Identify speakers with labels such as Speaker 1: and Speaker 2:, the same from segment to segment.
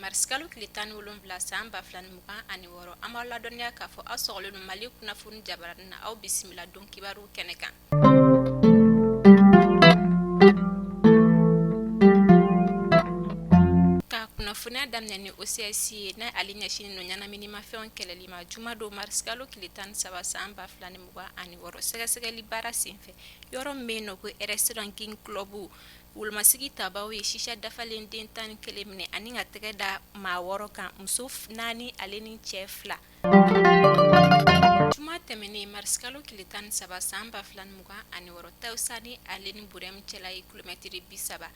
Speaker 1: Marisikalo tile 17 san 2026 ani wɔɔrɔ an b'aw ladɔnniya k'a fɔ aw sɔgɔlen don Mali kunnafoni jabaranin na aw bisimila don kibaru kɛnɛ kan. Ka kunnafoniya daminɛ ni OCS ye n'a ale ɲɛsinnen don ɲɛnaminimafɛnw kɛlɛli ma juma don Marisikalo tile 17 san 2026 ani wɔɔrɔ sɛgɛsɛgɛli baara senfɛ yɔrɔ min bɛ yen nɔ ko RS Ranking Club wolomasigi tabaw ye shisha dafalen den 11 minɛ ani ka tɛgɛ da maa 6 kan muso 4 ale ni cɛ 2. Juma tɛmɛnen Marisikalo tile 17 san 2026 ani wɔɔrɔ Tawusani ale ni Burɛmu cɛla ye kilomɛtiri 30.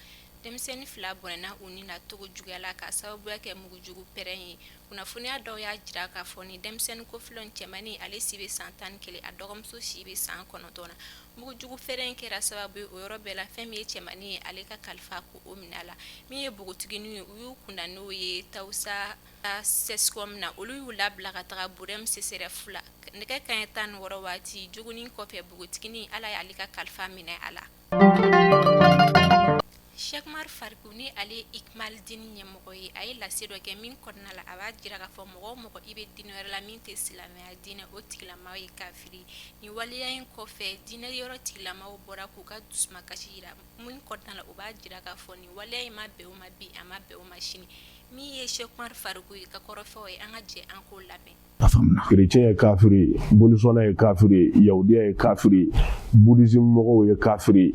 Speaker 1: Denmisɛnnin 2 bɔnɛna u ni na togo juguya la ka sababuya kɛ mugujugu pɛrɛn ye. Kunnafoniya dɔw y'a jira k'a fɔ ni denmisɛnnin kofilon cɛmannin ale si bɛ san 11 a dɔgɔmuso si bɛ san 9 na. Mugujugu pɛrɛn kɛra sababu ye o yɔrɔ bɛɛ la fɛn min ye cɛmannin ye ale ka kalifa ko o minɛ a la. Min ye bogotiginiw ye u y'u kunda n'o ye Tawusa CSCOM na olu y'u labila ka taga Burɛmu CSRF la. Nɛgɛ kanɲɛ 16 waati joginnin kɔfɛ bogotiginin Ala y'ale ka kalifa minɛ a la. Sheikh Umar Farikou ni ale Ikmal dini ɲɛmɔgɔ ye a ye lase dɔ kɛ min kɔnɔna la a b'a jira k'a fɔ mɔgɔ o mɔgɔ i bɛ diinɛ wɛrɛ la min tɛ silamɛya diinɛ o tigilamaw ye kafiri. Ni waleya in kɔfɛ diinɛ yɔrɔ tigilamaw bɔra k'u ka dusumakasi jira min kɔnɔna la o b'a jira k'a fɔ ni waleya in ma bɛn o ma bi a ma bɛn o ma sini. Min ye Sheikh Umar Farikou ye ka kɔrɔfɛw ye an ka jɛ an k'o lamɛn.
Speaker 2: Chrétien ye kafiri, bolisɔnna ye kafiri, yahudiya ye kafiri, bouddhisme mɔgɔw ye kafiri,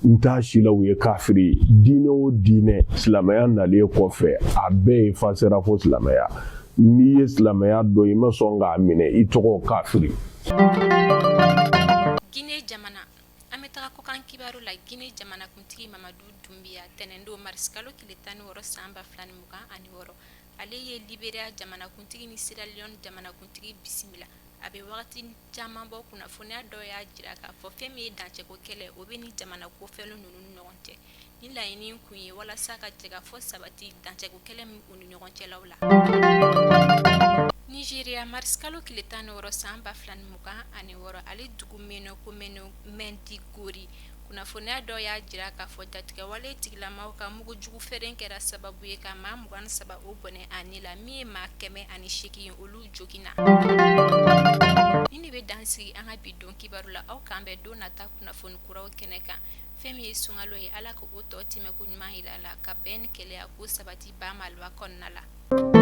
Speaker 2: ntasilaw ye kafiri, diinɛ o diinɛ silamɛya nalen kɔfɛ a bɛɛ ye fasera fo silamɛya. N'i ye silamɛya dɔn i ma sɔn k'a minɛ i tɔgɔ kafiri.
Speaker 1: Guinée jamana an bɛ taga kɔkan kibaru la Guinée jamanakuntigi Mamadu Dunbiya tɛnɛndon Marisikalo tile 16 san 2026 ani wɔɔrɔ ale ye Libéria jamanakuntigi ni Sierra Leone jamanakuntigi bisimila. A bɛ wagati caman bɔ kunnafoniya dɔw y'a jira k'a fɔ fɛn min ye dancɛko kɛlɛ o bɛ ni jamana kofɛnw ninnu ni ɲɔgɔn cɛ. Ni laɲini kun ye walasa ka jɛka fɔ sabati dancɛko kɛlɛ min u ni ɲɔgɔn cɛlaw la. Nigeria Marisikalo tile 16 san 2026 ani wɔɔrɔ ale dugu mɛnɛ ko Mɛndigori kunnafoniya dɔw y'a jira k'a fɔ jatigɛwale tigilamaw ka mugujugu fɛrɛn kɛra sababu ye ka maa 23 o bɔnɛ a ni la min ye maa 108 ye olu joginna. Ni ne bɛ dan sigi an ka bi don kibaru la aw k'an bɛn don nata kunnafoni kuraw kɛnɛ kan fɛn min ye sunkalo ye Ala ko o tɔ timɛ ko ɲuman yira a la ka bɛn ni kɛlɛya ko sabati ba maliba kɔnɔna la.